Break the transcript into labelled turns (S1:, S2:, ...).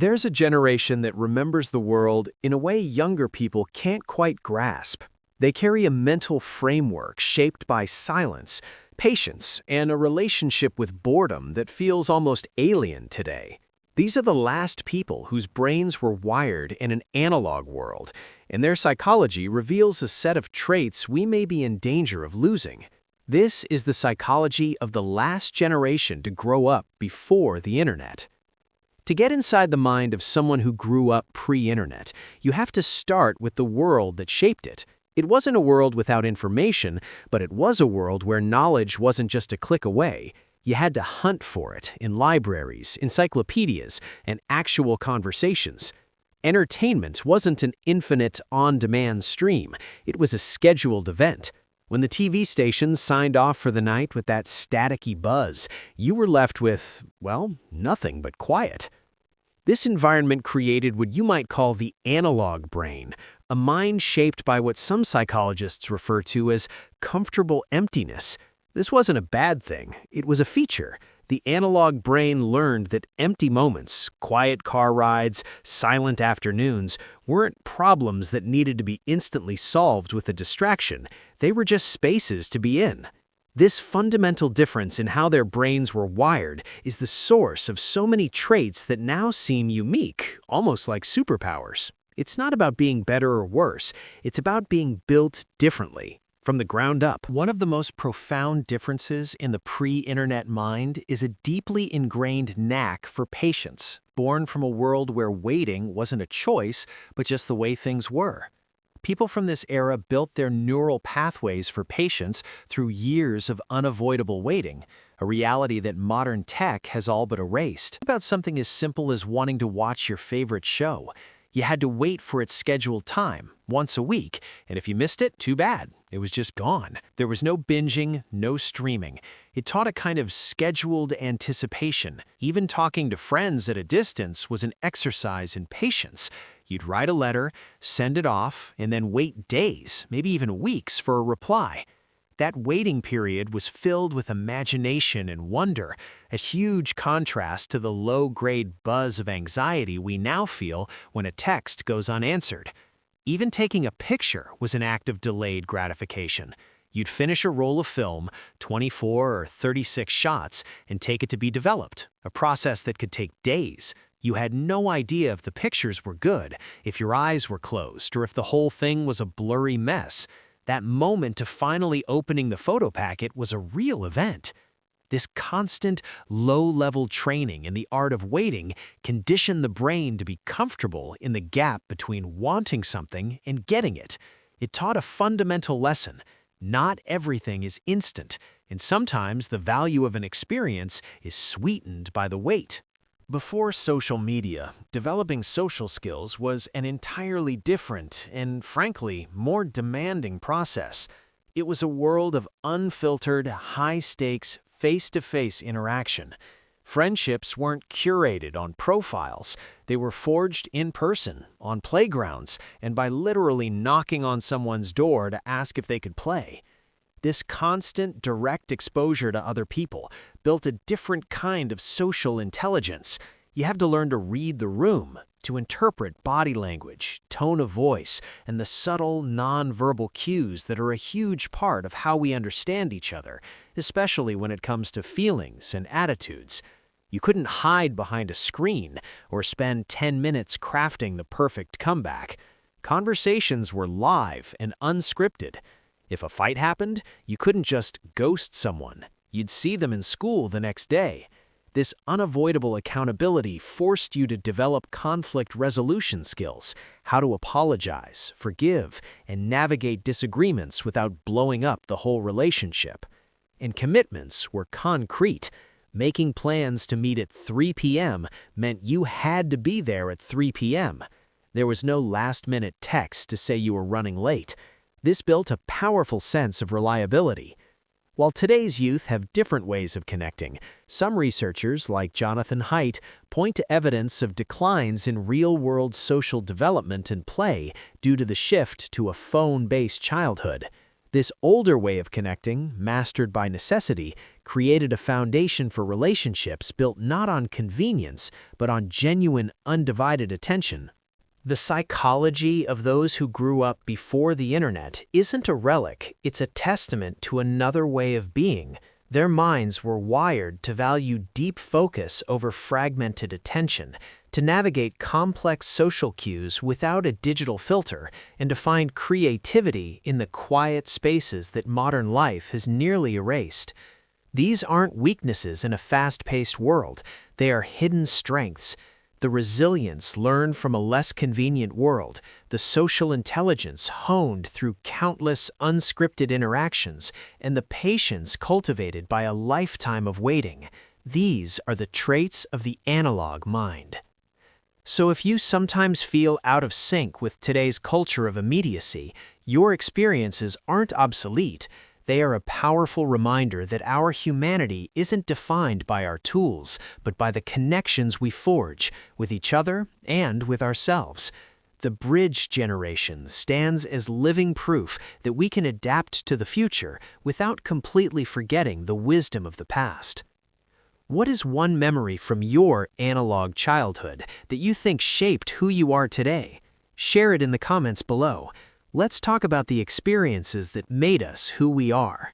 S1: There's a generation that remembers the world in a way younger people can't quite grasp. They carry a mental framework shaped by silence, patience, and a relationship with boredom that feels almost alien today. These are the last people whose brains were wired in an analog world, and their psychology reveals a set of traits we may be in danger of losing. This is the psychology of the last generation to grow up before the internet. To get inside the mind of someone who grew up pre-internet, you have to start with the world that shaped it. It wasn't a world without information, but it was a world where knowledge wasn't just a click away. You had to hunt for it in libraries, encyclopedias, and actual conversations. Entertainment wasn't an infinite, on-demand stream. It was a scheduled event. When the TV stations signed off for the night with that staticky buzz, you were left with, well, nothing but quiet. This environment created what you might call the analog brain, a mind shaped by what some psychologists refer to as comfortable emptiness. This wasn't a bad thing, it was a feature. The analog brain learned that empty moments, quiet car rides, silent afternoons, weren't problems that needed to be instantly solved with a distraction. They were just spaces to be in. This fundamental difference in how their brains were wired is the source of so many traits that now seem unique, almost like superpowers. It's not about being better or worse, it's about being built differently, from the ground up. One of the most profound differences in the pre-internet mind is a deeply ingrained knack for patience, born from a world where waiting wasn't a choice, but just the way things were. People from this era built their neural pathways for patience through years of unavoidable waiting, a reality that modern tech has all but erased. Think about something as simple as wanting to watch your favorite show. You had to wait for its scheduled time, once a week, and if you missed it, too bad. It was just gone. There was no binging, no streaming. It taught a kind of scheduled anticipation. Even talking to friends at a distance was an exercise in patience. You'd write a letter, send it off, and then wait days, maybe even weeks for a reply. That waiting period was filled with imagination and wonder, a huge contrast to the low-grade buzz of anxiety we now feel when a text goes unanswered. Even taking a picture was an act of delayed gratification. You'd finish a roll of film, 24 or 36 shots, and take it to be developed, a process that could take days. You had no idea if the pictures were good, if your eyes were closed, or if the whole thing was a blurry mess. That moment of finally opening the photo packet was a real event. This constant, low-level training in the art of waiting conditioned the brain to be comfortable in the gap between wanting something and getting it. It taught a fundamental lesson. Not everything is instant, and sometimes the value of an experience is sweetened by the wait. Before social media, developing social skills was an entirely different and, frankly, more demanding process. It was a world of unfiltered, high-stakes, face-to-face interaction. Friendships weren't curated on profiles. They were forged in person, on playgrounds, and by literally knocking on someone's door to ask if they could play. This constant, direct exposure to other people built a different kind of social intelligence. You have to learn to read the room, to interpret body language, tone of voice, and the subtle, non-verbal cues that are a huge part of how we understand each other, especially when it comes to feelings and attitudes. You couldn't hide behind a screen or spend 10 minutes crafting the perfect comeback. Conversations were live and unscripted. If a fight happened, you couldn't just ghost someone. You'd see them in school the next day. This unavoidable accountability forced you to develop conflict resolution skills, how to apologize, forgive, and navigate disagreements without blowing up the whole relationship. And commitments were concrete. Making plans to meet at 3 p.m. meant you had to be there at 3 p.m. There was no last-minute text to say you were running late. This built a powerful sense of reliability. While today's youth have different ways of connecting, some researchers, like Jonathan Haidt, point to evidence of declines in real-world social development and play due to the shift to a phone-based childhood. This older way of connecting, mastered by necessity, created a foundation for relationships built not on convenience, but on genuine, undivided attention. The psychology of those who grew up before the internet isn't a relic, it's a testament to another way of being. Their minds were wired to value deep focus over fragmented attention, to navigate complex social cues without a digital filter, and to find creativity in the quiet spaces that modern life has nearly erased. These aren't weaknesses in a fast-paced world, they are hidden strengths. The resilience learned from a less convenient world, the social intelligence honed through countless unscripted interactions, and the patience cultivated by a lifetime of waiting. These are the traits of the analog mind. So if you sometimes feel out of sync with today's culture of immediacy, your experiences aren't obsolete. They are a powerful reminder that our humanity isn't defined by our tools, but by the connections we forge with each other and with ourselves. The bridge generation stands as living proof that we can adapt to the future without completely forgetting the wisdom of the past. What is one memory from your analog childhood that you think shaped who you are today? Share it in the comments below. Let's talk about the experiences that made us who we are.